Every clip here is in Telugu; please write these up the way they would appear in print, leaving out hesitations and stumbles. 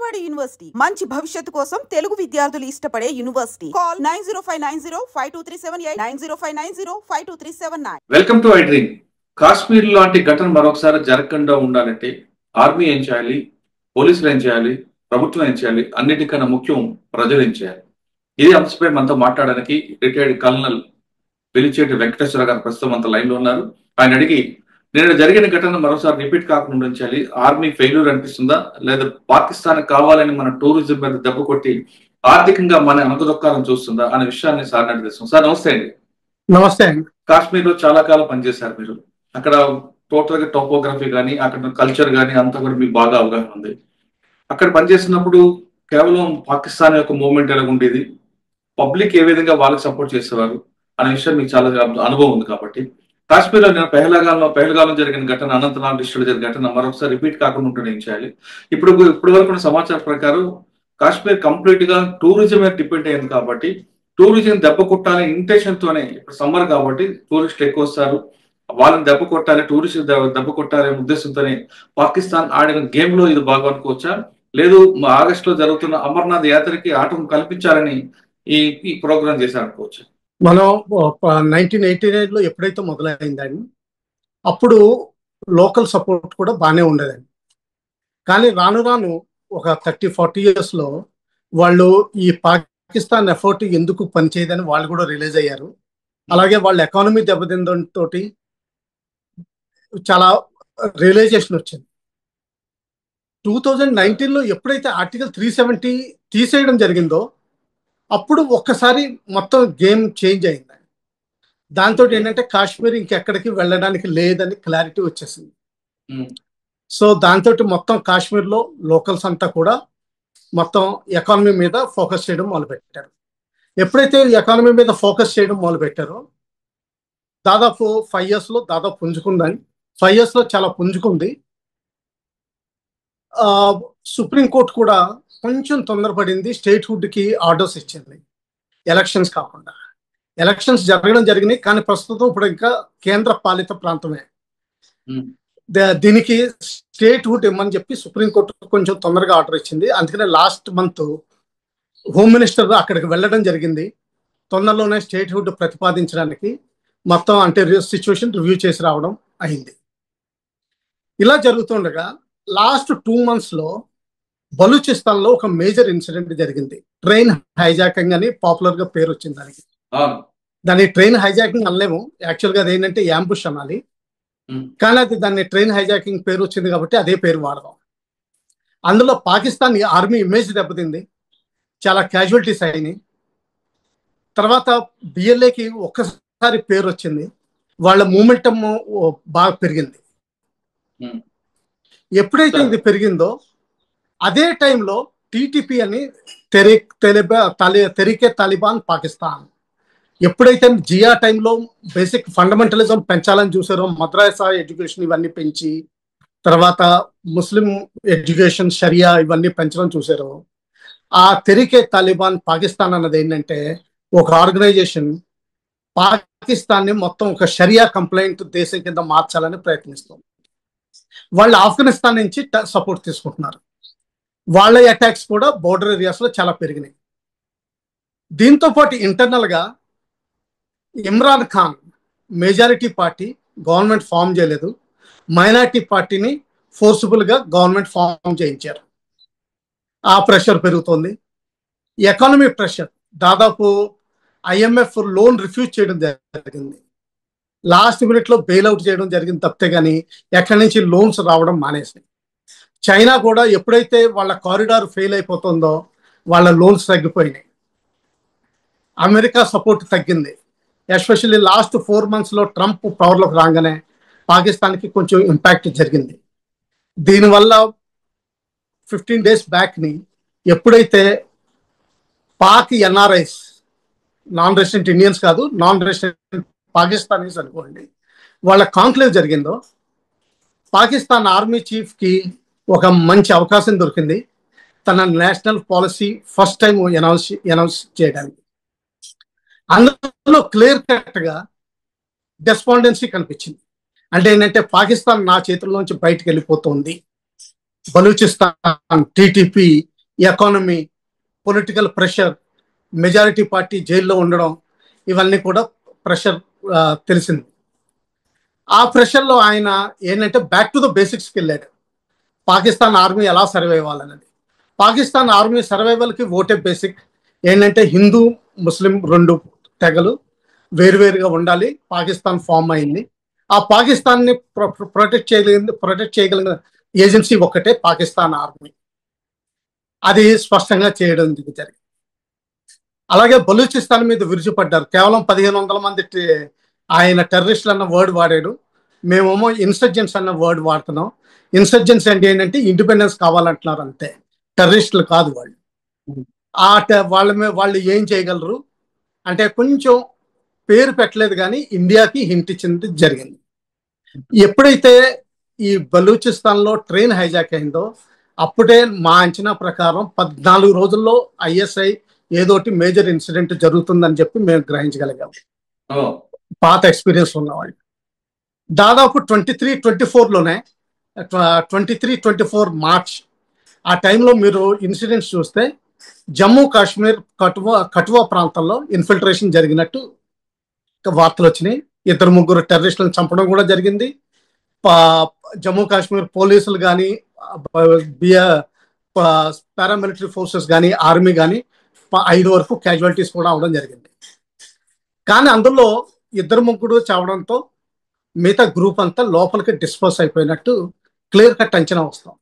విజయవాడ యూనివర్సిటీ మంచి భవిష్యత్తు కోసం తెలుగు విద్యార్థులు ఇష్టపడే university. Call 9059052378 9059052379. Welcome to I dream. Kashmir లాంటి ఘటన మరొకసారి జరగకుండా ఉండాలంటే ఆర్మీ ఏం చేయాలి, పోలీసులు ఏం చేయాలి, ప్రభుత్వం ఏం చేయాలి, అన్నిటికన్నా ముఖ్యం ప్రజలు ఏం చేయాలి? ఇది అంశంపై మనతో మాట్లాడడానికి రిటైర్డ్ కల్నల్ వెలిచేటి వెంకటేశ్వర గారు ప్రస్తుతం అంత లైన్ లో ఉన్నారు. ఆయన అడిగి, నేను జరిగిన ఘటన మరోసారి రిపీట్ కాకుండా ఉంచాలి, ఆర్మీ ఫెయిల్యూర్ అనిపిస్తుందా, లేదా పాకిస్తాన్ కావాలని మన టూరిజం మీద దెబ్బ కొట్టి ఆర్థికంగా మన అనగదొక్కాలని చూస్తుందా అనే విషయాన్ని సార్ అడిగిస్తాం. సార్ నమస్తే అండి. నమస్తే అండి. కాశ్మీర్ లో చాలా కాలం పనిచేశారు మీరు. అక్కడ టోటల్ గా టోపోగ్రఫీ కానీ అక్కడ కల్చర్ కానీ అంతా కూడా మీకు బాగా అవగాహన ఉంది. అక్కడ పనిచేస్తున్నప్పుడు కేవలం పాకిస్తాన్ యొక్క మూవ్మెంట్ ఎలా ఉండేది, పబ్లిక్ ఏ విధంగా వాళ్ళకి సపోర్ట్ చేసేవారు అనే విషయం మీకు చాలా అనుభవం ఉంది. కాబట్టి కాశ్మీర్ లో నేను పెహల్గాంలో జరిగిన ఘటన, అనంతనాగ్ డిస్ట్రిక్ట్ జరిగిన ఘటన మరొకసారి రిపీట్ కాకుండా ఉంటే ఏం చేయాలి? ఇప్పుడు వరకు సమాచారం ప్రకారం కాశ్మీర్ కంప్లీట్ గా టూరిజం మీద డిపెండ్ అయింది. కాబట్టి టూరిజం దెబ్బ కొట్టాలనే ఇంటెన్షన్ తోనే, ఇప్పుడు సమ్మర్ కాబట్టి టూరిస్టులు ఎక్కువ వస్తారు, వాళ్ళని దెబ్బ కొట్టాలి, టూరిస్టులు దెబ్బ కొట్టాలనే ఉద్దేశంతోనే పాకిస్తాన్ ఆడిన గేమ్ లో ఇది బాగా అనుకోవచ్చా, లేదు ఆగస్టులో జరుగుతున్న అమర్నాథ్ యాత్రకి ఆటం కల్పించాలని ఈ ప్రోగ్రామ్ చేశారనుకోవచ్చు? మనం 1989 లో ఎప్పుడైతే మొదలైందని అప్పుడు లోకల్ సపోర్ట్ కూడా బాగానే ఉండేదండి. కానీ రాను రాను ఒక 30-40 years లో వాళ్ళు ఈ పాకిస్తాన్ ఎఫర్ట్ ఎందుకు పనిచేయదని వాళ్ళు కూడా రిలీజ్ అయ్యారు. అలాగే వాళ్ళ ఎకానమీ దెబ్బతిందంతో చాలా రియలైజేషన్ వచ్చింది. 2019 లో ఎప్పుడైతే ఆర్టికల్ 370 తీసేయడం జరిగిందో అప్పుడు ఒక్కసారి మొత్తం గేమ్ చేంజ్ అయింది. దాంతో ఏంటంటే కాశ్మీర్ ఇంకెక్కడికి వెళ్ళడానికి లేదని క్లారిటీ వచ్చేసింది. సో దాంతో మొత్తం కాశ్మీర్లో లోకల్స్ అంతా కూడా మొత్తం ఎకానమీ మీద ఫోకస్ చేయడం మొదలుపెట్టారు. ఎప్పుడైతే ఎకానమీ మీద ఫోకస్ చేయడం మొదలుపెట్టారో దాదాపు 5 years లో దాదాపు పుంజుకుందని, 5 years లో చాలా పుంజుకుంది. సుప్రీంకోర్టు కూడా కొంచెం తొందరపడింది, స్టేట్ హుడ్కి ఆర్డర్స్ ఇచ్చింది. ఎలక్షన్స్ కాకుండా ఎలక్షన్స్ జరిగినాయి, కానీ ప్రస్తుతం ఇప్పుడు ఇంకా కేంద్ర పాలిత ప్రాంతమే. దీనికి స్టేట్ హుడ్ ఇమ్మని చెప్పి సుప్రీంకోర్టు కొంచెం తొందరగా ఆర్డర్ ఇచ్చింది. అందుకనే లాస్ట్ మంత్ హోమ్ మినిస్టర్ అక్కడికి వెళ్ళడం జరిగింది. తొందరలోనే స్టేట్ హుడ్ ప్రతిపాదించడానికి మొత్తం అంటే సిచ్యువేషన్ రివ్యూ చేసి రావడం అయింది. ఇలా జరుగుతుండగా లాస్ట్ 2 months లో బలూచిస్తాన్ లో ఒక మేజర్ ఇన్సిడెంట్ జరిగింది. ట్రైన్ హైజాకింగ్ అని పాపులర్ గా పేరు వచ్చింది దానికి. దాన్ని ట్రైన్ హైజాకింగ్ అనలేము, యాక్చువల్ గా అది ఏంటంటే యాంబుష్ అనాలి. కానీ అది దాన్ని ట్రైన్ హైజాకింగ్ పేరు వచ్చింది కాబట్టి అదే పేరు వాడదాం. అందులో పాకిస్తాన్ ఆర్మీ ఇమేజ్ దెబ్బతింది, చాలా క్యాజువాలిటీస్ అయినాయి. తర్వాత బిఎల్ఏకి ఒక్కసారి పేరు వచ్చింది, వాళ్ళ మూమెంటమ్ బాగా పెరిగింది. ఎప్పుడైతే ఇది పెరిగిందో అదే టైంలో టీటీపీ అని తెరికే తాలిబాన్ పాకిస్తాన్ ఎప్పుడైతే జియా టైంలో బేసిక్ ఫండమెంటలిజం పెంచాలని చూసారో, మద్రాసా ఎడ్యుకేషన్ ఇవన్నీ పెంచి, తర్వాత ముస్లిం ఎడ్యుకేషన్ షరియా ఇవన్నీ పెంచడం చూసారో, ఆ తెరికే తాలిబాన్ పాకిస్తాన్ అన్నది ఏంటంటే ఒక ఆర్గనైజేషన్ పాకిస్తాన్ని మొత్తం ఒక షరియా కంప్లైంట్ దేశం కింద మార్చాలని ప్రయత్నిస్తుంది. వాళ్ళు ఆఫ్ఘనిస్తాన్ నుంచి సపోర్ట్ తీసుకుంటున్నారు. వాళ్ళ అటాక్స్ కూడా బోర్డర్ ఏరియాస్ లో చాలా పెరిగినాయి. దీంతో పాటు ఇంటర్నల్ గా Imran Khan majority party government form చేయలేదు, మైనారిటీ పార్టీని ఫోర్సిబుల్ గా గవర్నమెంట్ ఫామ్ చేయించారు. ఆ ప్రెషర్ పెరుగుతోంది. ఎకానమీ ప్రెషర్, దాదాపు IMF లోన్ రిఫ్యూజ్ చేయడం జరిగింది, లాస్ట్ మినిట్ లో బెయిల్అవుట్ చేయడం జరిగింది తప్పితే కానీ ఎక్కడి నుంచి లోన్స్ రావడం మానేసి. చైనా కూడా ఎప్పుడైతే వాళ్ళ కారిడార్ ఫెయిల్ అయిపోతుందో వాళ్ళ లోన్స్ తగ్గిపోయినాయి. అమెరికా సపోర్ట్ తగ్గింది. ఎస్పెషల్లీ లాస్ట్ 4 months లో ట్రంప్ పవర్లోకి రాగానే పాకిస్తాన్కి కొంచెం ఇంపాక్ట్ జరిగింది. దీనివల్ల 15 days బ్యాక్ని ఎప్పుడైతే Pak NRIs, non resident Indians కాదు, నాన్ రెసిడెంట్ పాకిస్తానీస్ అనుకోండి, వాళ్ళ కాంక్లేవ్ జరిగిందో పాకిస్తాన్ ఆర్మీ చీఫ్కి ఒక మంచి అవకాశం దొరికింది తన national policy first time announce చేయడానికి. అందులో క్లియర్ కట్గా డెస్పాండెన్సీ కనిపించింది. అంటే ఏంటంటే పాకిస్తాన్ నా చేతుల్లోంచి బయటకు వెళ్ళిపోతుంది, Balochistan TTP economy, political pressure, majority party జైల్లో ఉండడం, ఇవన్నీ కూడా ప్రెషర్ తెలిసింది. ఆ ప్రెషర్లో ఆయన ఏంటంటే బ్యాక్ టు ద బేసిక్స్కి వెళ్ళాడు. పాకిస్తాన్ ఆర్మీ ఎలా సర్వైవ్ అవ్వాలనేది. పాకిస్తాన్ ఆర్మీ సర్వైవల్కి ఓటే బేసిక్. ఏంటంటే హిందూ ముస్లిం రెండు తెగలు వేరువేరుగా ఉండాలి. పాకిస్తాన్ ఫామ్ అయింది. ఆ పాకిస్తాన్ని ప్రొటెక్ట్ చేయగలిగిన ఏజెన్సీ ఒక్కటే పాకిస్తాన్ ఆర్మీ. అది స్పష్టంగా చేయడం జరిగింది. అలాగే బలూచిస్తాన్ మీద విరుచుపడ్డారు. కేవలం 1500 మంది ఆయన టెర్రరిస్టులు అన్న వర్డ్ వాడాడు. మేమేమో ఇన్సర్జెన్స్ అన్న వర్డ్ వాడుతున్నాం. ఇన్సర్జెన్స్ అంటే ఏంటంటే ఇండిపెండెన్స్ కావాలంటున్నారు అంతే, టెర్రరిస్టులు కాదు వాళ్ళు. వాళ్ళు ఏం చేయగలరు అంటే కొంచెం పేరు పెట్టలేదు కానీ ఇండియాకి హింట్ ఇచ్చింది జరిగింది. ఎప్పుడైతే ఈ బలూచిస్తాన్లో ట్రైన్ హైజాక్ అయిందో అప్పుడే మా అంచనా ప్రకారం 14 రోజుల్లో ISI ఏదోటి మేజర్ ఇన్సిడెంట్ జరుగుతుందని చెప్పి మేము గ్రహించగలిగాము. పాత ఎక్స్పీరియన్స్ ఉన్నవాళ్ళు దాదాపు 23-24లోనే 23-24 మార్చ్ ఆ టైంలో మీరు ఇన్సిడెంట్స్ చూస్తే జమ్మూ కాశ్మీర్ కఠువా ప్రాంతంలో ఇన్ఫిల్ట్రేషన్ జరిగినట్టు వార్తలు వచ్చినాయి. 2-3 టెర్రరిస్టులను చంపడం కూడా జరిగింది. జమ్మూ కాశ్మీర్ పోలీసులు కానీ పారామిలిటరీ ఫోర్సెస్ కానీ ఆర్మీ కానీ 5 వరకు క్యాజువాలిటీస్ కూడా అవడం జరిగింది. కానీ అందులో 2-3 చావడంతో మిగతా గ్రూప్ అంతా లోపలికి డిస్పర్స్ అయిపోయినట్టు క్లియర్ కట్ అంచనా వస్తాం.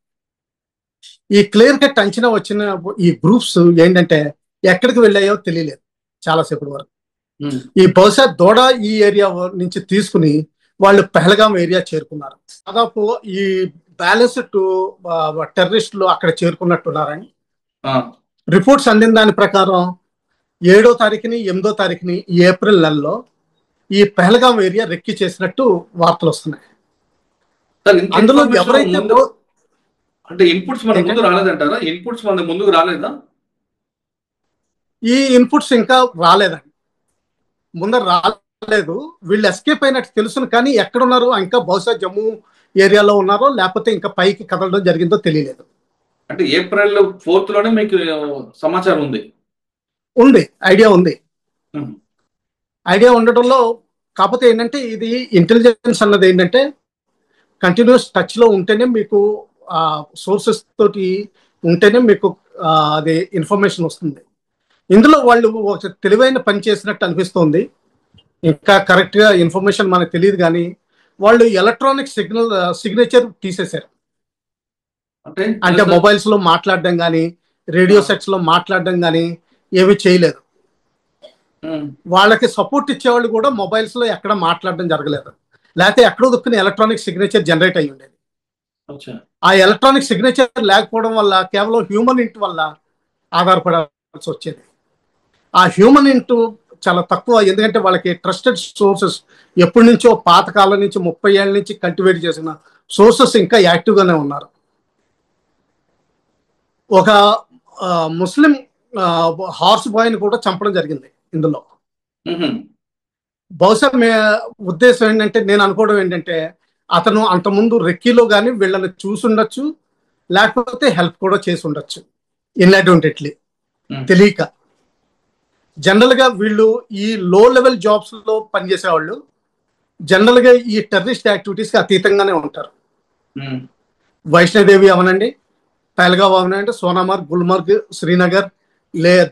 ఈ క్లియర్ కట్ అంచనా వచ్చిన ఈ గ్రూప్స్ ఏంటంటే ఎక్కడికి వెళ్ళాయో తెలియలేదు చాలాసేపటి వరకు. ఈ బహుశా దోడ ఈ ఏరియా నుంచి తీసుకుని వాళ్ళు పెహల్గాం ఏరియా చేరుకున్నారు. దాదాపు ఈ బ్యాలెన్స్ టెర్రరిస్టులు అక్కడ చేరుకున్నట్టున్నారని రిపోర్ట్స్ అందిన దాని ప్రకారం 7వ తారీఖుని 8వ తారీఖుని ఈ ఏప్రిల్ నెలలో ఈ పెహల్గాం ఏరియా రెక్కి చేసినట్టు వార్తలు వస్తున్నాయి. అందులో ఎవరైతే అంటే ఇన్పుట్స్ మన ముందు రాలేదంటారా? ఇన్పుట్స్ మన ముందుకు రాలేదా? ఈ ఇన్పుట్స్ ఇంకా రాలేదండి, ముందర రాలేదు. వీళ్ళు ఎస్కేప్ అయినట్టు తెలుసును కానీ ఎక్కడున్నారో ఇంకా బహుశా జమ్మూ ఏరియాలో ఉన్నారో లేకపోతే ఇంకా పైకి కదలడం జరిగిందో తెలియలేదు. అంటే ఏప్రిల్ 4th లోనే మీకు సమాచారం ఉంది? ఐడియా ఉంది. ఐడియా ఉండటంలో కాకపోతే ఏంటంటే ఇది ఇంటెలిజెన్స్ అన్నది ఏంటంటే కంటిన్యూస్ టచ్లో ఉంటేనే మీకు సోర్సెస్ తోటి ఉంటేనే మీకు అది ఇన్ఫర్మేషన్ వస్తుంది. ఇందులో వాళ్ళు ఒక తెలివైన పని చేసినట్టు అనిపిస్తోంది. ఇంకా కరెక్ట్గా ఇన్ఫర్మేషన్ మనకు తెలియదు కానీ వాళ్ళు ఎలక్ట్రానిక్ సిగ్నేచర్ తీసేశారు. అంటే మొబైల్స్ లో మాట్లాడడం కానీ రేడియో సెట్స్ లో మాట్లాడడం కానీ ఏమీ చేయలేదు. వాళ్ళకి సపోర్ట్ ఇచ్చేవాళ్ళు కూడా మొబైల్స్ లో ఎక్కడ మాట్లాడడం జరగలేదు. లేకపోతే ఎక్కడో దుక్కుని ఎలక్ట్రానిక్ సిగ్నేచర్ జనరేట్ అయ్యి ఉండేది. ఆ ఎలక్ట్రానిక్ సిగ్నేచర్ లేకపోవడం వల్ల కేవలం హ్యూమన్ ఇంట్ వల్ల ఆధారపడాల్సి వచ్చేది. ఆ హ్యూమన్ ఇంట్ చాలా తక్కువ, ఎందుకంటే వాళ్ళకి ట్రస్టెడ్ సోర్సెస్ ఎప్పటి నుంచో పాతకాలం నుంచి 30 ఏళ్ళ నుంచి కల్టివేట్ చేసిన సోర్సెస్ ఇంకా యాక్టివ్గానే ఉన్నారు. ఒక ముస్లిం హార్స్ బాయ్ని కూడా చంపడం జరిగింది ఇందులో. బహుశా ఉద్దేశం ఏంటంటే నేను అనుకోవడం ఏంటంటే అతను అంతకుముందు రెక్కీలో కానీ వీళ్ళని చూసుండొచ్చు, లేకపోతే హెల్ప్ కూడా చేసి ఉండొచ్చు ఇన్అడ్వాంటెడ్లీ తెలియక. జనరల్గా వీళ్ళు ఈ లో లెవెల్ జాబ్స్ లో పనిచేసేవాళ్ళు జనరల్గా ఈ టెర్రరిస్ట్ యాక్టివిటీస్కి అతీతంగానే ఉంటారు. వైష్ణోదేవి అవనండి, పెహల్గాం అవనండి, సోనామార్గ్, గుల్మార్గ్, శ్రీనగర్,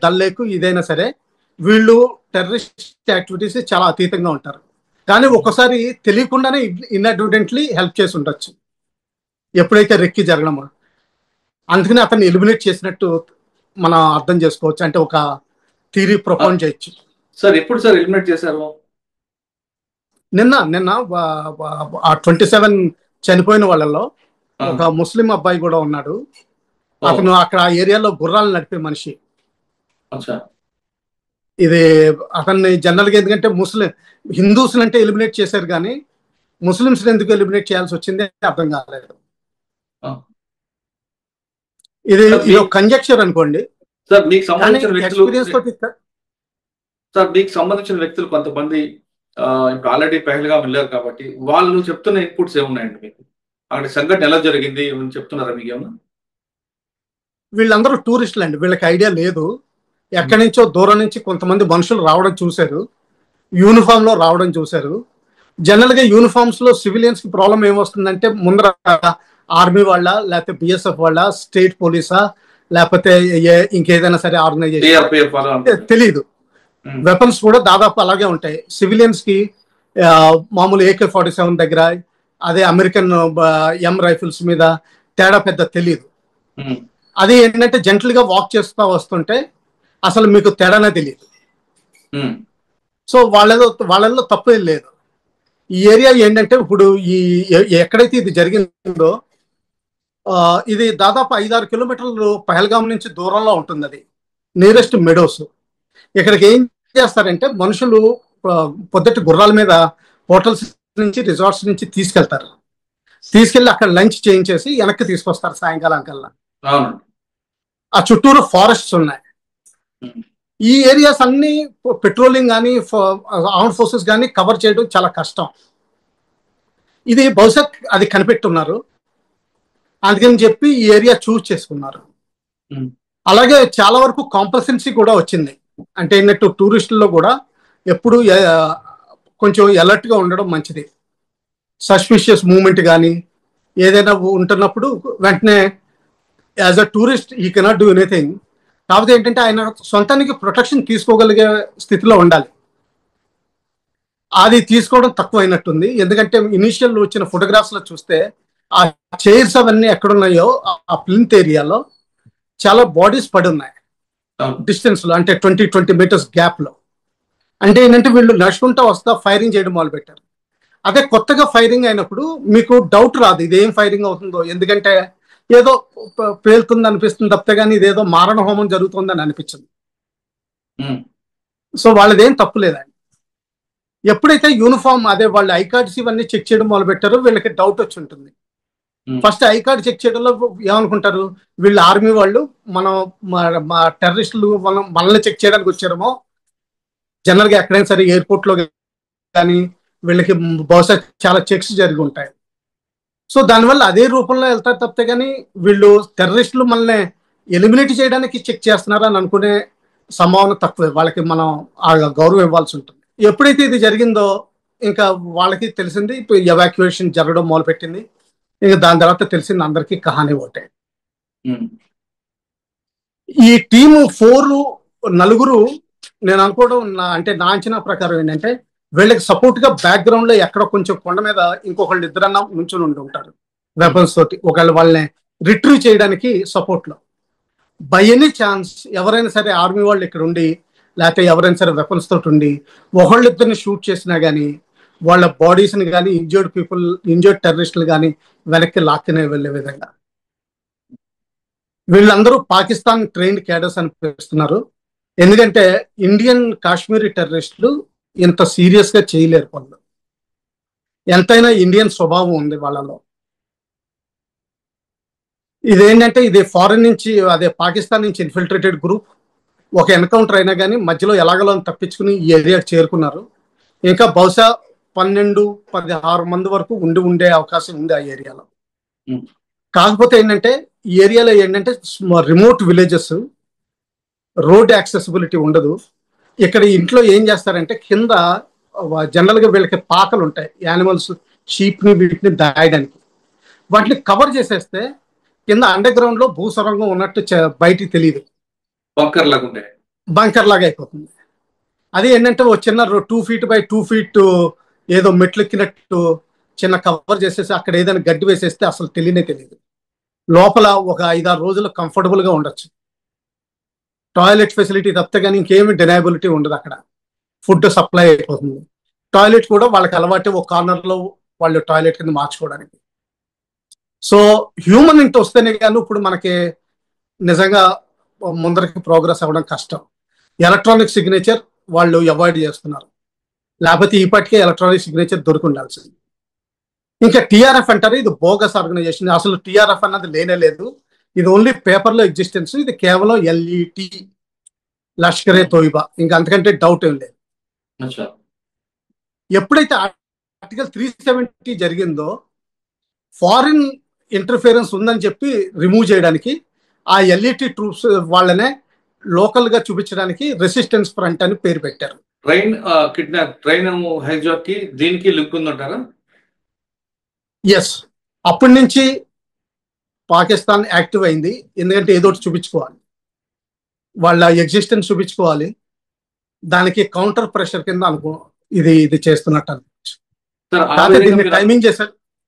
దల్ లేక్ ఇదైనా సరే వీళ్ళు టెర్రరిస్ట్ యాక్టివిటీస్ చాలా అతీతంగా ఉంటారు. కానీ ఒక్కసారి తెలియకుండానే ఇన్అడ్వర్టెంట్లీ హెల్ప్ చేసి ఉండొచ్చు ఎప్పుడైతే రెక్కి జరగడమో. అందుకని అతన్ని ఎలిమినేట్ చేసినట్టు మనం అర్థం చేసుకోవచ్చు. అంటే ఒక థియరీ ప్రొపౌండ్ చేయొచ్చు. సార్ ఎప్పుడు సార్ ఎలిమినేట్ చేశారు? నిన్న ఆ 27 చనిపోయిన వాళ్ళలో ఒక ముస్లిం అబ్బాయి కూడా ఉన్నాడు. అతను అక్కడ ఆ ఏరియాలో గుర్రాలు నడిపే మనిషి. ఇది అతన్ని జనరల్గా ఎందుకంటే హిందూస్ అంటే ఎలిమినేట్ చేశారు కానీ ముస్లిమ్స్ ఎందుకు ఎలిమినేట్ చేయాల్సి వచ్చింది అర్థం కాలేదు. ఇది కంజెక్చర్ అనుకోండి. సార్ మీకు సంబంధించిన వ్యక్తులు కొంతమంది ఇప్పుడు ఆల్రెడీ పెహల్గాం వెళ్ళారు కాబట్టి వాళ్ళు చెప్తున్న ఇన్పుట్స్ ఏమున్నాయండి మీకు? అక్కడ సంఘటన ఎలా జరిగింది చెప్తున్నారా మీకు ఏమన్నా? వీళ్ళందరూ టూరిస్టులు అండి, వీళ్ళకి ఐడియా లేదు. ఎక్కడి నుంచో దూరం నుంచి కొంతమంది మనుషులు రావడం చూశారు, యూనిఫామ్ లో రావడం చూశారు. జనరల్ గా యూనిఫామ్స్ లో సివిలియన్స్ కి ప్రాబ్లం ఏమొస్తుందంటే, ముందర ఆర్మీ వాళ్ళ, లేకపోతే బిఎస్ఎఫ్ వాళ్ళ, స్టేట్ పోలీసా, లేకపోతే ఇంకేదైనా సరే ఆర్గనైజేషన్ తెలియదు. వెపన్స్ కూడా దాదాపు అలాగే ఉంటాయి. సివిలియన్స్ కి మామూలు AK-47 దగ్గర, అదే అమెరికన్ ఎం రైఫిల్స్ మీద తేడా పెద్ద తెలియదు. అది ఏంటంటే జెంటల్ గా వాక్ చేస్తూ వస్తుంటే అసలు మీకు తేడానే తెలియదు. సో వాళ్ళలో తప్పు ఏం లేదు. ఈ ఏరియా ఏంటంటే ఇప్పుడు ఎక్కడైతే ఇది జరిగిందో ఇది దాదాపు 5-6 కిలోమీటర్లు పహల్గాం నుంచి దూరంలో ఉంటుంది. అది నియరెస్ట్ మెడోస్. ఇక్కడికి ఏం చేస్తారంటే మనుషులు పొద్దుటి గుర్రాల మీద హోటల్స్ నుంచి, రిసార్ట్స్ నుంచి తీసుకెళ్లి అక్కడ లంచ్ చేయించేసి వెనక్కి తీసుకొస్తారు సాయంకాలం కల్లా. ఆ చుట్టూరు ఫారెస్ట్స్ ఉన్నాయి. ఈ ఏరియాస్ అన్ని పెట్రోలింగ్ కానీ ఆర్మ్డ్ ఫోర్సెస్ కానీ కవర్ చేయడం చాలా కష్టం. ఇది బహుశా అది కనిపెట్టున్నారు, అందుకని చెప్పి ఈ ఏరియా చూస్ చేసుకున్నారు. అలాగే చాలా వరకు కాంప్లసెన్సీ కూడా వచ్చింది. అంటే ఏంటంటే టూరిస్టుల్లో కూడా ఎప్పుడు కొంచెం అలర్ట్ గా ఉండడం మంచిది. సస్పిషియస్ మూవ్మెంట్ కానీ ఏదైనా ఉంటున్నప్పుడు వెంటనే యాజ్ అ టూరిస్ట్ ఈ కెనాట్ డూ ఎనీథింగ్. కాకపోతే ఏంటంటే ఆయన సొంతానికి ప్రొటెక్షన్ తీసుకోగలిగే స్థితిలో ఉండాలి. అది తీసుకోవడం తక్కువ అయినట్టుంది. ఎందుకంటే ఇనీషియల్ వచ్చిన ఫోటోగ్రాఫ్స్ లో చూస్తే ఆ చైర్స్ అవన్నీ ఎక్కడున్నాయో ఆ ప్లింత్ ఏరియాలో చాలా బాడీస్ పడి ఉన్నాయి డిస్టెన్స్ లో, అంటే 20 మీటర్స్ గ్యాప్ లో. అంటే ఏంటంటే వీళ్ళు నడుచుకుంటా వస్తా ఫైరింగ్ చేయడం మొదలు పెట్టారు. అదే కొత్తగా ఫైరింగ్ అయినప్పుడు మీకు డౌట్ రాదు ఇదేం ఫైరింగ్ అవుతుందో, ఎందుకంటే ఏదో పేలుతుంది అనిపిస్తుంది తప్పితే కానీ ఇదేదో మారణ హోమం జరుగుతుందని అనిపించింది. సో వాళ్ళదేం తప్పు లేదండి. ఎప్పుడైతే యూనిఫామ్ అదే వాళ్ళు ఐ కార్డ్స్ ఇవన్నీ చెక్ చేయడం మొదలు పెట్టారో వీళ్ళకి డౌట్ వచ్చి ఉంటుంది. ఫస్ట్ ఐ కార్డ్ చెక్ చేయడంలో ఏమనుకుంటారు, వీళ్ళు ఆర్మీ వాళ్ళు మా టెర్రరిస్టులు మనల్ని చెక్ చేయడానికి వచ్చారేమో. జనరల్ గా ఎక్కడైనా సరే ఎయిర్పోర్ట్ లో కానీ వీళ్ళకి బహుశా చాలా చెక్స్ జరిగి ఉంటాయి. సో దానివల్ల అదే రూపంలో వెళ్తారు తప్పితే కానీ వీళ్ళు టెర్రరిస్టులు మనల్ని ఎలిమినేట్ చేయడానికి చెక్ చేస్తున్నారు అని అనుకునే సంభావన తక్కువే. వాళ్ళకి మనం ఆ గౌరవం ఇవ్వాల్సి ఉంటుంది. ఎప్పుడైతే ఇది జరిగిందో ఇంకా వాళ్ళకి తెలిసింది, ఇప్పుడు ఎవాక్యుయేషన్ జరగడం మొదలుపెట్టింది. ఇంకా దాని తర్వాత తెలిసింది అందరికీ కహాని ఒకటే. ఈ టీము 4 నేను అనుకోవడం అంటే నా అంచనా ప్రకారం ఏంటంటే వీళ్ళకి సపోర్ట్ గా బ్యాక్గ్రౌండ్ లో ఎక్కడ కొంచెం కొండ మీద ఇంకొకళ్ళు ఇద్దరన్నా నుంచుని ఉండి ఉంటారు వెపన్స్ తోటి, ఒకళ్ళు వాళ్ళని రిట్రీవ్ చేయడానికి సపోర్ట్ లో. బై ఎనీ ఛాన్స్ ఎవరైనా సరే ఆర్మీ వాళ్ళు ఇక్కడ ఉండి లేకపోతే ఎవరైనా సరే వెపన్స్ తోటి ఉండి ఒకళ్ళిద్దరిని షూట్ చేసినా కానీ వాళ్ళ బాడీస్ ని కానీ ఇంజర్డ్ టెర్రరిస్టులు కానీ వెనక్కి లాక్కునే వెళ్ళే విధంగా వీళ్ళందరూ పాకిస్తాన్ ట్రైన్డ్ క్యాడర్స్ అనిపిస్తున్నారు. ఎందుకంటే ఇండియన్ కాశ్మీరీ టెర్రరిస్టులు ఇంత సీరియస్ గా చేయలేరు పనులు. ఎంతైనా ఇండియన్ స్వభావం ఉంది వాళ్ళలో. ఇదేంటంటే ఇది ఫారెన్ నుంచి, అదే పాకిస్తాన్ నుంచి ఇన్ఫిల్ట్రేటెడ్ గ్రూప్. ఒక ఎన్కౌంటర్ అయినా కానీ మధ్యలో ఎలాగలో తప్పించుకుని ఈ ఏరియాకి చేరుకున్నారు. ఇంకా బహుశా 12-16 మంది వరకు ఉండే అవకాశం ఉంది ఆ ఏరియాలో. కాకపోతే ఏంటంటే ఈ ఏరియాలో ఏంటంటే రిమోట్ విలేజెస్, రోడ్ యాక్సెసిబిలిటీ ఉండదు. ఇక్కడ ఇంట్లో ఏం చేస్తారంటే కింద జనరల్ గా వీళ్ళకి పాకలు ఉంటాయి, యానిమల్స్ షీప్ ని వీటిని దాయడానికి. వాటిని కవర్ చేసేస్తే కింద అండర్ గ్రౌండ్ లో భూసొరంగం ఉన్నట్టు బయటికి తెలియదు, బంకర్ లాగా అయిపోతుంది. అది ఏంటంటే ఒక చిన్న 2 feet by 2 feet ఏదో మెట్లెక్కినట్టు చిన్న కవర్ చేసేసి అక్కడ ఏదైనా గడ్డి వేసేస్తే అసలు తెలియదు. లోపల ఒక 5-6 రోజులు కంఫర్టబుల్ గా ఉండొచ్చు. టాయిలెట్ ఫెసిలిటీ తప్పితే కానీ ఇంకేమి డినయబిలిటీ ఉండదు. అక్కడ ఫుడ్ సప్లై అయిపోతుంది. టాయిలెట్ కూడా వాళ్ళకి అలవాటు, ఒక కార్నర్ లో వాళ్ళు టాయిలెట్ కింద మార్చుకోవడానికి. సో హ్యూమన్ ఇంటి వస్తేనే కానీ ఇప్పుడు మనకి నిజంగా ముందరికి ప్రోగ్రెస్ అవ్వడం కష్టం. ఎలక్ట్రానిక్ సిగ్నేచర్ వాళ్ళు అవాయిడ్ చేస్తున్నారు, లేకపోతే ఇప్పటికే ఎలక్ట్రానిక్ సిగ్నేచర్ దొరికి ఉండాల్సింది. ఇంకా టీఆర్ఎఫ్ అంటారు, ఇది బోగస్ ఆర్గనైజేషన్. అసలు టీఆర్ఎఫ్ అన్నది లేనే లేదు. ఇది ఓన్లీ పేపర్ లో ఎగ్జిస్టెన్స్. ఇది కేవలం LET, లష్కరే తోయిబా, ఇంకా అంతకంటే డౌట్ ఏం లేదు. ఎప్పుడైతే ఆర్టికల్ 370 జరిగిందో ఫారిన్ ఇంటర్ఫిరెన్స్ ఉందని చెప్పి రిమూవ్ చేయడానికి ఆ ఎల్ఈటి ట్రూప్స్ వాళ్ళనే లోకల్ గా చూపించడానికి రెసిస్టెన్స్ ఫ్రంట్ అని పేరు పెట్టారు. ట్రైన్ హైజాక్ కి దీనికి లింక్ ఉందంటారా? ఎస్, అప్పటి నుంచి పాకిస్తాన్ యాక్టివ్ అయింది. ఎందుకంటే ఏదో ఒకటి చూపించుకోవాలి, వాళ్ళ ఎగ్జిస్టెన్స్ చూపించుకోవాలి. దానికి కౌంటర్ ప్రెషర్ కింద ఇది చేస్తున్నట్టు అనిపించు.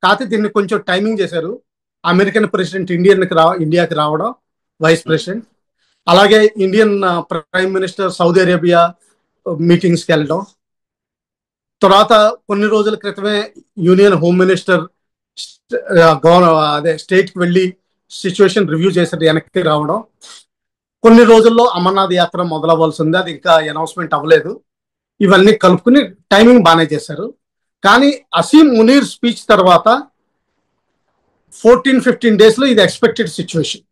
కాకపోతే దీన్ని కొంచెం టైమింగ్ చేశారు. అమెరికన్ ప్రెసిడెంట్ ఇండియాకి రావడం, వైస్ ప్రెసిడెంట్, అలాగే Indian prime minister Saudi Arabia మీటింగ్స్కి వెళ్ళడం, తర్వాత కొన్ని రోజుల క్రితమే యూనియన్ హోమ్ మినిస్టర్ స్టేట్కి వెళ్ళి సిచ్యువేషన్ రివ్యూ చేసి వెనక్కి రావడం, కొన్ని రోజుల్లో అమర్నాథ్ యాత్ర మొదలవ్వాల్సి ఉంది, అది ఇంకా అనౌన్స్మెంట్ అవ్వలేదు. ఇవన్నీ కలుపుకుని టైమింగ్ బాగానే చేశారు. కానీ అసీం మునీర్ స్పీచ్ తర్వాత 14-15 days లో ఇది ఎక్స్పెక్టెడ్ సిచ్యువేషన్.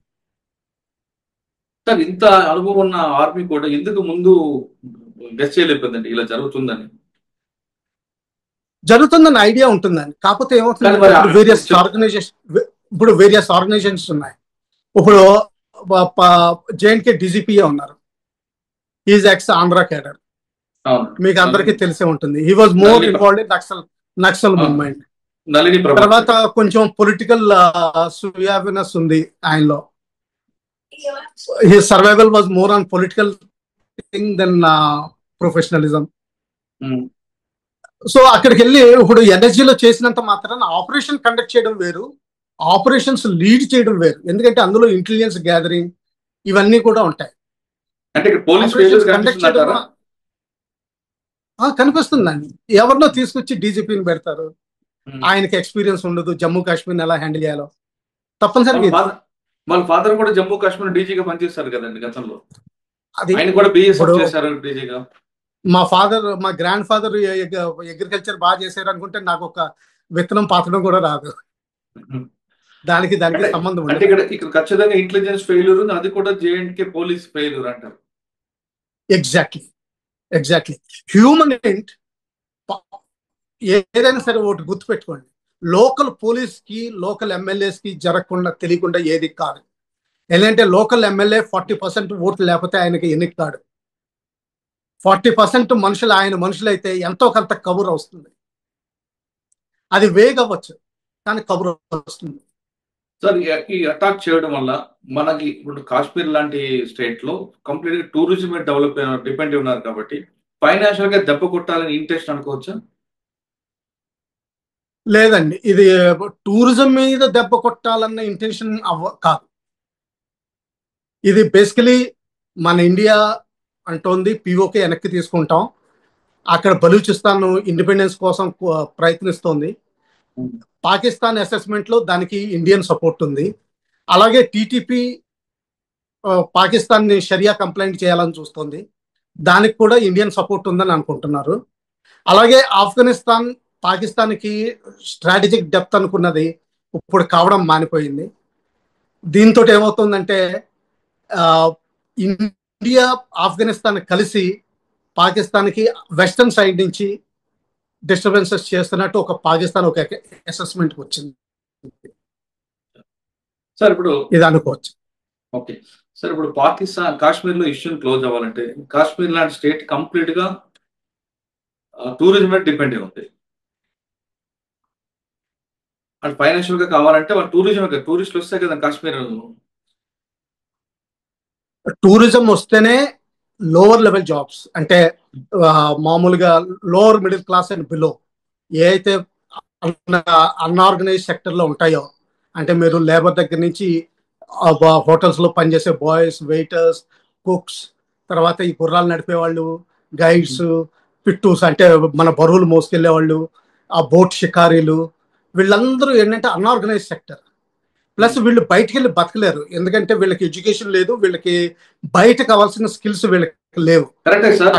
సార్, ఇంత అనుభవం ఉన్న ఆర్మీ కూడా ఎందుకు ముందు గెస్ చేయలేకపోయిందండి ఇలా జరుగుతుందని? జరుగుతుందని ఐడియా ఉంటుందని. కాకపోతే ఏమవుతుంది, వేరియస్ ఆర్గనైజేషన్స్ ఉన్నాయి. ఇప్పుడు జేఎన్కే డీజీపీఏ ఉన్నారు, ఈజ్ ఎక్స్ ఆంధ్ర కేడర్, మీకు అందరికీ తెలిసే ఉంటుంది. He was more involved in Naxal movement. తర్వాత కొంచెం పొలిటికల్ సుయావినెస్ ఉంది ఆయనలో. His survival was more on political thing then professionalism. So అక్కడికి వెళ్ళి ఇప్పుడు ఎన్ఎస్జీలో చేసినంత మాత్రాన ఆపరేషన్ కండక్ట్ చేయడం వేరు, ఆపరేషన్స్ లీడ్ చేయడం వేరు. ఎందుకంటే అందులో ఇంటెలిజెన్స్ గ్యాదరింగ్ ఇవన్నీ కూడా ఉంటాయి. కనిపిస్తుందండి. ఎవరినో తీసుకొచ్చి డీజీపీని పెడతారు, ఆయనకి ఎక్స్పీరియన్స్ ఉండదు జమ్మూ కాశ్మీర్ ఎలా హ్యాండిల్ చేయాలో. తప్పనిసరిగా వాళ్ళ ఫాదర్ కూడా జమ్మూ కాశ్మీర్ డీజీగా పనిచేస్తారు కదండి గతంలో. ఆయన కూడా బీఎస్ఎఫ్ చేశారు డీజీగా. మా గ్రాండ్ ఫాదర్ అగ్రికల్చర్ బాగా చేశారు అనుకుంటే నాకు ఒక విత్తనం పాతడం కూడా రాదు. దానికి సంబంధం అంటే ఇక్కడ ఖచ్చితంగా ఇంటెలిజెన్స్ ఫెయిల్యూర్ ఉంది, అది కూడా జేఎండ్కే పోలీస్ ఫెయిల్యూర్ అంటారు. Exactly human end. ఏదైనా సరే ఒకటి గుర్తుపెట్టుకోండి, లోకల్ పోలీస్ కి లోకల్ ఎమ్మెల్యేస్ కి జరగకుండా తెలియకుండా ఏది కాదు. ఎందుకంటే లోకల్ ఎమ్మెల్యే 40% ఓట్లు లేకపోతే ఆయనకి ఎన్నిక కాడు. 40% ఆయన మనుషులైతే ఎంతో కొంత కబుర్ వస్తుంది. అది వేగ్ అవ్వచ్చు కానీ కబుర్ వస్తుంది. సార్, ఈ అటాక్ చేయడం వల్ల మనకి ఇప్పుడు కాశ్మీర్ లాంటి స్టేట్ లో కంప్లీట్ గా టూరిజం డిపెండ్ ఉన్నారు కాబట్టి ఫైనాన్షియల్ గా దెబ్బ కొట్టాలని ఇంట్రెస్ట్ అనుకోవచ్చా? లేదండి, ఇది టూరిజం మీద దెబ్బ కొట్టాలన్న ఇంటెన్షన్ కాదు. ఇది బేసికలీ మన ఇండియా అంటోంది పిఓకే వెనక్కి తీసుకుంటాం, అక్కడ బలూచిస్తాన్ ఇండిపెండెన్స్ కోసం ప్రయత్నిస్తోంది. పాకిస్తాన్ అసెస్మెంట్ లో దానికి ఇండియన్ సపోర్ట్ ఉంది. అలాగే టీటీపీ పాకిస్తాన్ ని షరియా కంప్లైంట్ చేయాలని చూస్తుంది, దానికి కూడా ఇండియన్ సపోర్ట్ ఉందని అనుకుంటున్నారు. అలాగే ఆఫ్ఘనిస్తాన్ పాకిస్తాన్కి స్ట్రాటజిక్ డెప్త్ అనుకున్నది ఇప్పుడు కావడం మానిపోయింది. దీంతో ఏమవుతుందంటే ఇండియా ఆఫ్ఘనిస్తాన్ కలిసి పాకిస్తాన్కి వెస్టర్న్ సైడ్ నుంచి డిస్టర్బెన్సెస్ చేస్తున్నట్టు పాకిస్తాన్ ఒక అసెస్మెంట్కి వచ్చింది. సార్, ఇప్పుడు ఇది అనుకోవచ్చు. ఓకే సార్, ఇప్పుడు కాశ్మీర్ లో ఇష్యూని క్లోజ్ అవ్వాలంటే కాశ్మీర్ లాంటి స్టేట్ కంప్లీట్ గా టూరిజం మీద డిపెండ్ ఉంది. అండ్ ఫైనాన్షియల్ గా కావాలంటే వాళ్ళు టూరిస్టులు వస్తే కదా కాశ్మీర్. టూరిజం వస్తేనే లోవర్ లెవెల్ జాబ్స్, అంటే మామూలుగా lower middle class and below ఏ అయితే అన్ఆర్గనైజ్ సెక్టర్ లో ఉంటాయో, అంటే మీరు లేబర్ దగ్గర నుంచి హోటల్స్ లో పనిచేసే బాయ్స్, వెయిటర్స్, కుక్స్, తర్వాత ఈ గుర్రాలు నడిపే వాళ్ళు, గైడ్స్, పిట్టూస్ అంటే మన బరువులు మోసుకెళ్లే వాళ్ళు, ఆ బోట్ షికారీలు, వీళ్ళందరూ ఏంటంటే అన్ఆర్గనైజ్ సెక్టర్. ప్లస్ వీళ్ళు బయటికి వెళ్ళి బతకలేరు, ఎందుకంటే వీళ్ళకి ఎడ్యుకేషన్ లేదు, వీళ్ళకి బయట కావాల్సిన స్కిల్స్ వీళ్ళకి లేవు.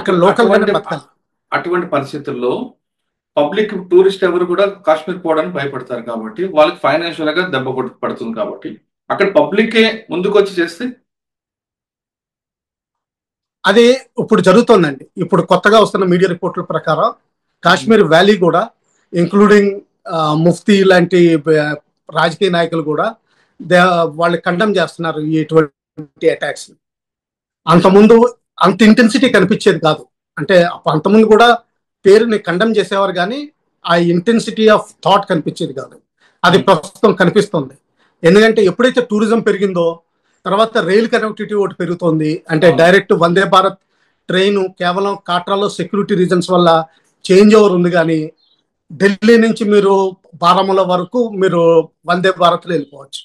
అక్కడ లోకల్ బతకాలి. అటువంటి పరిస్థితుల్లో పబ్లిక్ టూరిస్ట్ ఎవరు కూడా కాశ్మీర్ పోవడానికి భయపడతారు కాబట్టి వాళ్ళకి ఫైనాన్షియల్ గా దెబ్బ పడుతుంది. కాబట్టి అక్కడ పబ్లికే ముందుకు వచ్చి చేస్తే అది ఇప్పుడు జరుగుతుందండి. ఇప్పుడు కొత్తగా వస్తున్న మీడియా రిపోర్ట్ల ప్రకారం కాశ్మీర్ వ్యాలీ కూడా ఇంక్లూడింగ్ ముఫ్తీ లాంటి రాజకీయ నాయకులు కూడా వాళ్ళు కండెమ్ చేస్తున్నారు ఇటువంటి ఇటువంటి అటాక్స్. అంతకుముందు అంత ఇంటెన్సిటీ కనిపించేది కాదు. అంటే అంతకుముందు కూడా పేరుని కండెమ్ చేసేవారు, కానీ ఆ ఇంటెన్సిటీ ఆఫ్ థాట్ కనిపించేది కాదు. అది ప్రస్తుతం కనిపిస్తుంది. ఎందుకంటే ఎప్పుడైతే టూరిజం పెరిగిందో, తర్వాత రైల్ కనెక్టివిటీ ఒకటి పెరుగుతోంది. అంటే డైరెక్ట్ వందే భారత్ ట్రైన్ కేవలం కాట్రాలో సెక్యూరిటీ రీజన్స్ వల్ల చేంజ్ ఓవర్ ఉంది, కానీ ఢిల్లీ నుంచి మీరు బారాముల్లా వరకు మీరు వందే భారత్లో వెళ్ళిపోవచ్చు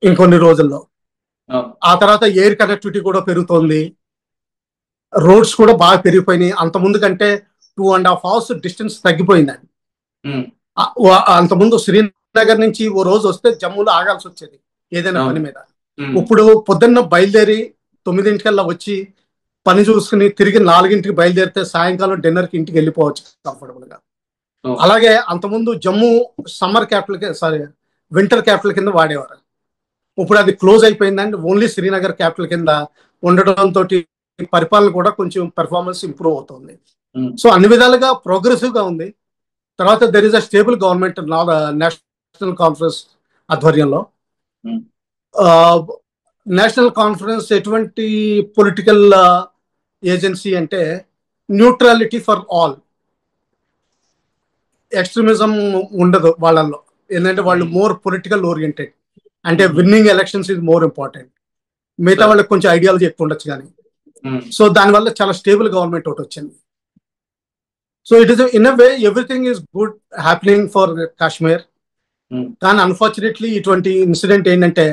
ఇంకొన్ని రోజుల్లో. ఆ తర్వాత ఎయిర్ కనెక్టివిటీ కూడా పెరుగుతోంది, రోడ్స్ కూడా బాగా పెరిగిపోయినాయి. అంతకుముందు కంటే 2.5 hours డిస్టెన్స్ తగ్గిపోయిందండి. అంతకుముందు శ్రీనగర్ నుంచి ఓ రోజు వస్తే జమ్మూలో ఆగాల్సి వచ్చేది ఏదైనా పని మీద. ఇప్పుడు పొద్దున్న బయలుదేరి 9 వచ్చి పని చూసుకుని తిరిగి 4 బయలుదేరితే సాయంకాలం డిన్నర్కి ఇంటికి వెళ్ళిపోవచ్చు కంఫర్టబుల్ గా. అలాగే అంతకుముందు Jammu summer capital, winter capital కింద వాడేవారు. ఇప్పుడు అది క్లోజ్ అయిపోయిందండి. ఓన్లీ శ్రీనగర్ క్యాపిటల్ కింద ఉండడంతో పరిపాలన కూడా కొంచెం పెర్ఫార్మెన్స్ ఇంప్రూవ్ అవుతుంది. సో అన్ని విధాలుగా ప్రోగ్రెసివ్ గా ఉంది. తర్వాత there is a stable government national conference ఆధ్వర్యంలో. నేషనల్ కాన్ఫరెన్స్ ఎటువంటి పొలిటికల్ ఏజెన్సీ అంటే న్యూట్రాలిటీ ఫర్ ఆల్, ఎక్స్ట్రీమిజం ఉండదు వాళ్ళల్లో. ఏంటంటే వాళ్ళు మోర్ పొలిటికల్ ఓరియంటెడ్. అంటే winnowing elections is more important. మిగతా వాళ్ళకి కొంచెం ఐడియాలజీ ఎక్కువ ఉండొచ్చు కానీ. సో దానివల్ల చాలా స్టేబుల్ గవర్నమెంట్ ఒకటి వచ్చింది. So it is in a way everything is good happening for Kashmir. కానీ అన్ఫార్చునేట్లీ ఇటువంటి ఇన్సిడెంట్ ఏంటంటే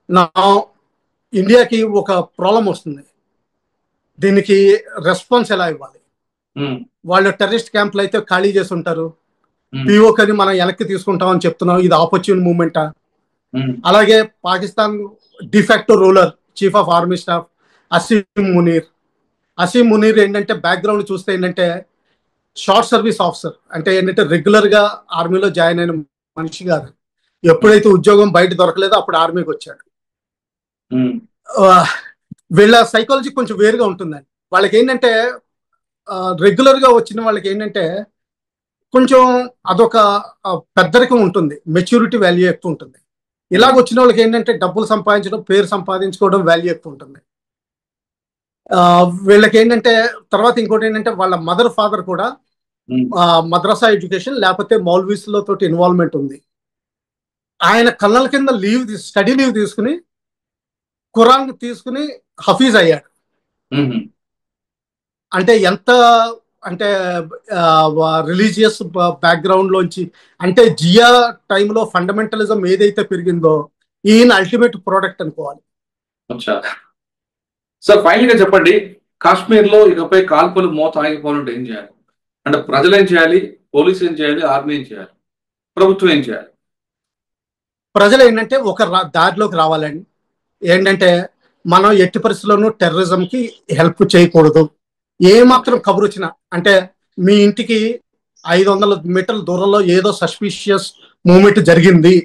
నా ఇండియాకి ఒక ప్రాబ్లం వస్తుంది. దీనికి రెస్పాన్స్ ఎలా ఇవ్వాలి? వాళ్ళు టెర్రరిస్ట్ క్యాంపులు అయితే ఖాళీ చేసి ఉంటారు, పిఓకని మనం వెనక్కి తీసుకుంటామని చెప్తున్నాం. ఇది ఆపర్చున్ మూవ్మెంటా? అలాగే Pakistan de facto ruler chief of army staff Asim Munir ఏంటంటే బ్యాక్గ్రౌండ్ చూస్తే ఏంటంటే షార్ట్ సర్వీస్ ఆఫీసర్. అంటే ఏంటంటే రెగ్యులర్ గా ఆర్మీలో జాయిన్ అయిన మనిషి కాదు. ఎప్పుడైతే ఉద్యోగం బయట దొరకలేదో అప్పుడు ఆర్మీకి వచ్చాడు. వీళ్ళ సైకాలజీ కొంచెం వేరుగా ఉంటుందండి. వాళ్ళకి ఏంటంటే రెగ్యులర్ గా వచ్చిన వాళ్ళకి ఏంటంటే కొంచెం అదొక పెద్దరికం ఉంటుంది, మెచ్యూరిటీ వాల్యూ ఎక్కువ ఉంటుంది. ఇలాగ వచ్చిన వాళ్ళకి ఏంటంటే డబ్బులు సంపాదించడం, పేరు సంపాదించుకోవడం వాల్యూ ఎక్కువ ఉంటుంది. వీళ్ళకి ఏంటంటే తర్వాత ఇంకోటి ఏంటంటే వాళ్ళ మదర్ ఫాదర్ కూడా మద్రసా ఎడ్యుకేషన్ లేకపోతే మౌల్వీస్ లో తోటి ఇన్వాల్వ్మెంట్ ఉంది. ఆయన కళ్ళల కింద స్టడీ లీవ్ తీసుకుని ఖురాన్ తీసుకుని హఫీజ్ అయ్యాడు. అంటే ఎంత అంటే రిలీజియస్ బ్యాక్గ్రౌండ్ లోంచి, అంటే జియా టైంలో ఫండమెంటలిజం ఏదైతే పెరిగిందో ఈయన అల్టిమేట్ ప్రోడక్ట్ అనుకోవాలి. సార్ ఫైనల్ గా చెప్పండి, కాశ్మీర్ లో ఇకపై కాల్పులు మోత ఆగిపోవాలంటే ఏం చేయాలి? అంటే ప్రజలు ఏం చేయాలి, పోలీసు ఏం చేయాలి, ఆర్మీ ఏం చేయాలి, ప్రభుత్వం ఏం చేయాలి? ప్రజలు ఏంటంటే ఒక దారిలోకి రావాలండి. ఏంటంటే మనం ఎట్టి పరిస్థితుల్లోనూ టెర్రరిజం కి హెల్ప్ చేయకూడదు. ఏమాత్రం కబురు వచ్చినా, అంటే మీ ఇంటికి 500 మీటర్ల దూరంలో ఏదో సస్పిషియస్ మూవ్మెంట్ జరిగింది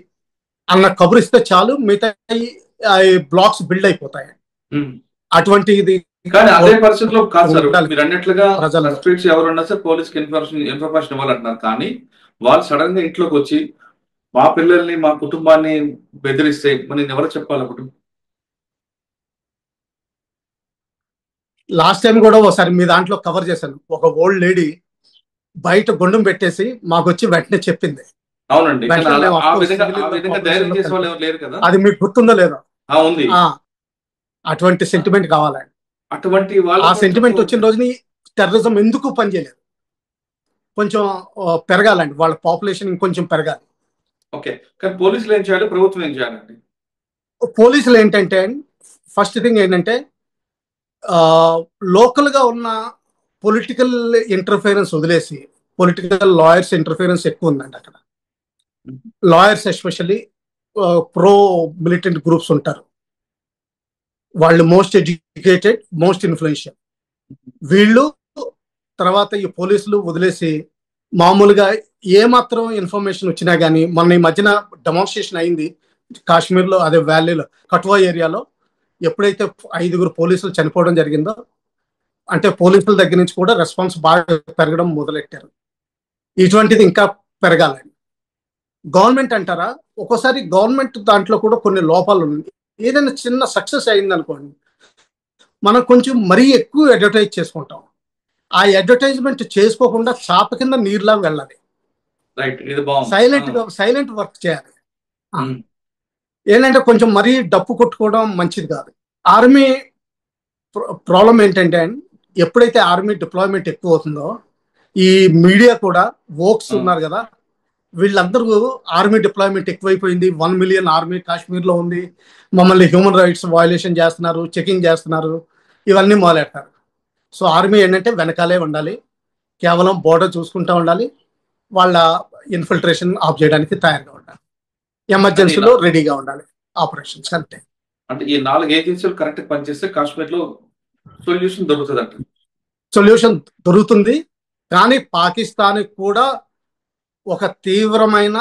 అన్న కబురు ఇస్తే చాలు, మిగతా బ్లాక్స్ బిల్డ్ అయిపోతాయి. అటువంటిది కానీ అదే పరిస్థితిలో కాదు సార్, మీరు అన్నట్లుగా సస్పెక్ట్స్ ఎవరున్నా సార్ పోలీస్కి ఇన్ఫర్మేషన్ ఇవ్వాలంటున్నారు. కానీ వాళ్ళు సడన్ గా ఇంట్లోకి వచ్చి మా పిల్లల్ని మా కుటుంబాన్ని బెదిరిస్తే మరి ఎవరు చెప్పాలి? అప్పుడు లాస్ట్ టైం కూడా ఒకసారి మీ దాంట్లో కవర్ చేశాను. ఒక ఓల్డ్ లేడీ బయట గుండం పెట్టేసి మాకు వచ్చి వెంటనే చెప్పింది. అవునండి, ధైర్యం చేసే వాళ్ళు ఎవరు లేరు కదా. అది మీకు గుర్తుందో లేదో? ఉంది. అటువంటి సెంటిమెంట్ కావాలండి. అటువంటి ఆ సెంటిమెంట్ వచ్చిన రోజుని టెర్రరిజం ఎందుకు పనిచేయలేదు? కొంచెం పెరగాలండి, వాళ్ళ పాపులేషన్ ఇంకొంచెం పెరగాలి. ఓకే, కానీ పోలీసులు ఏం చేయాలి, ప్రభుత్వం ఏం చేయాలండి? పోలీసులు ఏంటంటే ఫస్ట్ థింగ్ ఏంటంటే లోకల్ గా ఉన్న పొలిటికల్ ఇంటర్ఫిరెన్స్ వదిలేసి, పొలిటికల్ లాయర్స్ ఇంటర్ఫిరెన్స్ ఎక్కువ ఉందండి అక్కడ. Lawyers especially pro militant groups ఉంటారు, వాళ్ళు మోస్ట్ ఎడ్యుకేటెడ్, మోస్ట్ ఇన్ఫ్లుయెన్షియల్. వీళ్ళు తర్వాత ఈ పోలీసులు వదిలేసి మామూలుగా ఏమాత్రం ఇన్ఫర్మేషన్ వచ్చినా కానీ, మొన్న ఈ మధ్యన డెమాన్స్ట్రేషన్ అయింది కాశ్మీర్లో, అదే వ్యాలీలో కట్వా ఏరియాలో. ఎప్పుడైతే 5 పోలీసులు చనిపోవడం జరిగిందో, అంటే పోలీసుల దగ్గర నుంచి కూడా రెస్పాన్స్ బాగా పెరగడం మొదలెట్టారు. ఇటువంటిది ఇంకా పెరగాలని. గవర్నమెంట్ అంటారా, ఒక్కోసారి గవర్నమెంట్ దాంట్లో కూడా కొన్ని లోపాలు ఉన్నాయి. ఏదైనా చిన్న సక్సెస్ అయింది అనుకోండి, మనం కొంచెం మరీ ఎక్కువ అడ్వర్టైజ్ చేసుకుంటాం. ఆ అడ్వర్టైజ్మెంట్ చేసుకోకుండా చాప కింద నీరులా వెళ్ళాలి, రైట్, ఇది బాగుంది. సైలెంట్ వర్క్ చేయాలి. ఏంటంటే కొంచెం మరీ డప్పు కొట్టుకోవడం మంచిది కాదు. ఆర్మీ ప్రాబ్లం ఏంటంటే, ఎప్పుడైతే ఆర్మీ డిప్లాయ్మెంట్ ఎక్కువ అవుతుందో, ఈ మీడియా కూడా వోక్స్ ఉన్నారు కదా, వీళ్ళందరూ ఆర్మీ డిప్లాయ్మెంట్ ఎక్కువైపోయింది, 1 మిలియన్ ఆర్మీ కాశ్మీర్లో ఉంది, మమ్మల్ని హ్యూమన్ రైట్స్ వయలేషన్ చేస్తున్నారు, చెకింగ్ చేస్తున్నారు, ఇవన్నీ మొదలెడతారు. సో ఆర్మీ ఏంటంటే వెనకాలే ఉండాలి, కేవలం బోర్డర్ చూసుకుంటూ ఉండాలి, వాళ్ళ ఇన్ఫిల్ట్రేషన్ ఆఫ్ చేయడానికి తయారుగా ఉండాలి, ఎమర్జెన్సీలో రెడీగా ఉండాలి ఆపరేషన్స్. అంతే. అంటే ఈ 4 ఏజెన్సీలు కరెక్ట్ పనిచేస్తే కాశ్మీర్ లో సొల్యూషన్ దొరుకుతుంది అంట. సొల్యూషన్ దొరుకుతుంది, కానీ పాకిస్తాన్ కూడా ఒక తీవ్రమైన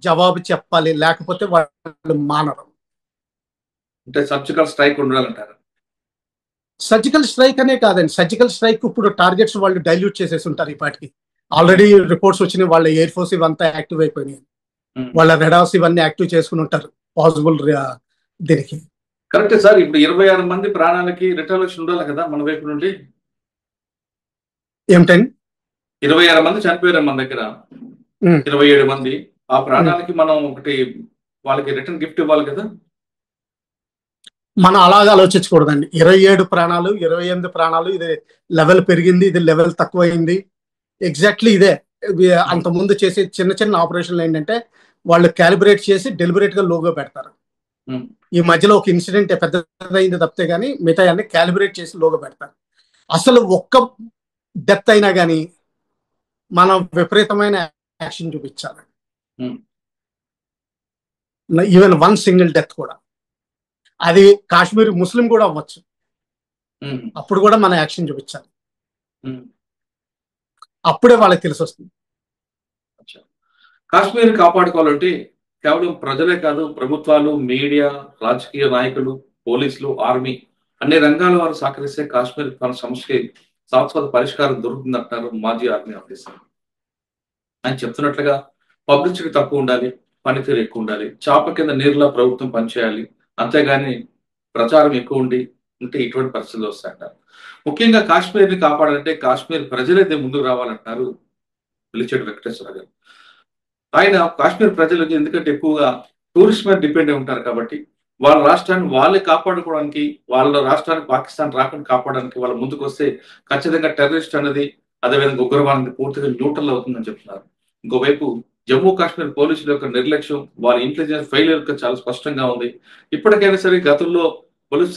జవాబు చెప్పాలి, లేకపోతే వాళ్ళు మానరు. అంటే సర్జికల్ స్ట్రైక్ ఉండాలంటారు. సర్జికల్ స్ట్రైక్ అనే కాదండి, సర్జికల్ స్ట్రైక్ ఇప్పుడు టార్గెట్స్ వాళ్ళు డైల్యూట్ చేసేసి ఉంటారు. ఈ పాటికి ఆల్రెడీ రిపోర్ట్స్ వచ్చినాయి, వాళ్ళ ఎయిర్ ఫోర్స్ ఇవంతా యాక్టివ్ అయిపోయినాయి, వాళ్ళ రెడార్స్ ఇవన్నీ యాక్టివ్ చేసుకుని ఉంటారు పాసిబుల్ దీనికి. కరెక్టే సార్. ఇప్పుడు 26 మంది ప్రాణాలకి రిటర్న్ ఉండాలి కదా మన వైపు నుండి. ఏమిటండి, 26 మంది చనిపోయారు మన దగ్గర, 27 మంది. ఆ ప్రాణాలకి మనం ఒకటి వాళ్ళకి రిటర్న్ గిఫ్ట్ ఇవ్వాలి కదా. మనం అలాగా ఆలోచించకూడదండి. 27 ప్రాణాలు, 28 ప్రాణాలు, ఇది లెవెల్ పెరిగింది, ఇది లెవెల్ తక్కువైంది, ఎగ్జాక్ట్లీ ఇదే. అంతకుముందు చేసే చిన్న చిన్న ఆపరేషన్లు ఏంటంటే వాళ్ళు క్యాలిబ్రేట్ చేసి డెలిబరేట్ గా లోగో పెడతారు. ఈ మధ్యలో ఒక ఇన్సిడెంట్ పెద్దదైంది తప్పితే కానీ మిగతా అన్ని క్యాలిబ్రేట్ చేసి లోగో పెడతారు. అసలు ఒక్క డెత్ అయినా కానీ మనం విపరీతమైన యాక్షన్ చూపించాలి. ఈవెన్ 1 సింగిల్ డెత్ కూడా, అది కాశ్మీర్ ముస్లిం కూడా అవ్వచ్చు, అప్పుడు కూడా మన యాక్షన్ చూపించాలి. అప్పుడే వాళ్ళకి తెలిసి వస్తుంది. కాశ్మీర్ కాపాడుకోవాలంటే కేవలం ప్రజలే కాదు, ప్రభుత్వాలు, మీడియా, రాజకీయ నాయకులు, పోలీసులు, ఆర్మీ అన్ని రంగాల వారు సహకరిస్తే కాశ్మీర్ తన సమస్యకి శాశ్వత పరిష్కారం దొరుకుతుందంటారు మాజీ ఆర్మీ ఆఫీసర్. ఆయన చెప్తున్నట్లుగా పబ్లిసిటీ తక్కువ ఉండాలి, పనితీరు ఎక్కువ ఉండాలి, చాప కింద నీరులా ప్రభుత్వం పనిచేయాలి, అంతేగాని ప్రచారం ఎక్కువ ఉంటే ఇటువంటి పరిస్థితులు వస్తాయంటారు. ముఖ్యంగా కాశ్మీర్ని కాపాడాలంటే కాశ్మీర్ ప్రజలైతే ముందుకు రావాలంటారు పిలిచేటి వెంకటేశ్వర గారు. ఆయన కాశ్మీర్ ప్రజలకి ఎందుకంటే ఎక్కువగా టూరిస్ట్ మీద డిపెండ్ అయి ఉంటారు కాబట్టి వాళ్ళ రాష్ట్రాన్ని వాళ్ళే కాపాడుకోవడానికి, వాళ్ళ రాష్ట్రానికి పాకిస్తాన్ రాకుండా కాపాడడానికి వాళ్ళు ముందుకు వస్తే ఖచ్చితంగా టెర్రరిస్ట్ అనేది, అదేవిధంగా ఉగ్రవాదానికి పూర్తిగా న్యూట్రల్ అవుతుందని చెప్తున్నారు. ఇంకోవైపు జమ్మూ కాశ్మీర్ పోలీసుల యొక్క నిర్లక్ష్యం, వాళ్ళ ఇంటెలిజెన్స్ ఫెయిల్యూర్ చాలా స్పష్టంగా ఉంది. ఇప్పటికైనా సరే గతంలో పోలీసు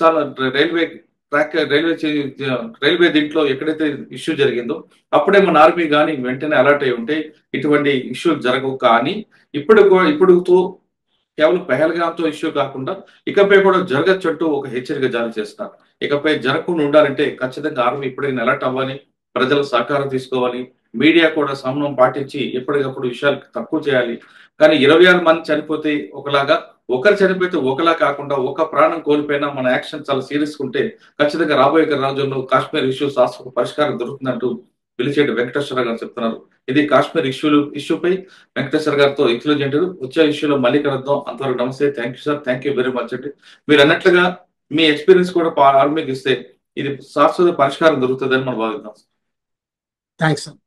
రైల్వే దీంట్లో ఎక్కడైతే ఇష్యూ జరిగిందో అప్పుడే మన ఆర్మీ కానీ వెంటనే అలర్ట్ అయి ఉంటే ఇటువంటి ఇష్యూలు జరగవు. కానీ ఇప్పుడుతో కేవలం పెహల్గాంతో ఇష్యూ కాకుండా ఇకపై కూడా జరగచ్చంటూ ఒక హెచ్చరిక జారీ చేస్తున్నారు. ఇకపై జరగకుండా ఉండాలంటే ఖచ్చితంగా ఆర్మీ ఇప్పటికైనా అలర్ట్ అవ్వాలి, ప్రజల సహకారం తీసుకోవాలి, మీడియా కూడా సమన్వయం పాటించి ఎప్పటికప్పుడు విషయాలు తక్కువ చేయాలి. కానీ 26 మంది చనిపోతే ఒకలాగా, ఒకరు చనిపోతే ఒకలా కాకుండా ఒక ప్రాణం కోల్పోయినా మన యాక్షన్ చాలా సీరియస్ ఉంటే ఖచ్చితంగా రాబోయే రోజుల్లో కాశ్మీర్ ఇష్యూ శాశ్వత పరిష్కారం దొరుకుతుందంటూ పిలిచేటి వెంకటేశ్వర గారు చెప్తున్నారు. ఇది కాశ్మీర్ ఇష్యూపై వెంకటేశ్వర గారితో ఎక్స్క్లూజివ్ ఇంటర్వ్యూ. వచ్చే ఇష్యూలో మళ్ళీ కలుద్దాం. అంతవరకు నమస్తే. Thank you sir, thank you very much అండి. మీరు అన్నట్లుగా మీ ఎక్స్పీరియన్స్ కూడా ఆర్మీకి ఇస్తే ఇది శాశ్వత పరిష్కారం దొరుకుతుందని మనం భావిద్దాం. Thanks sir.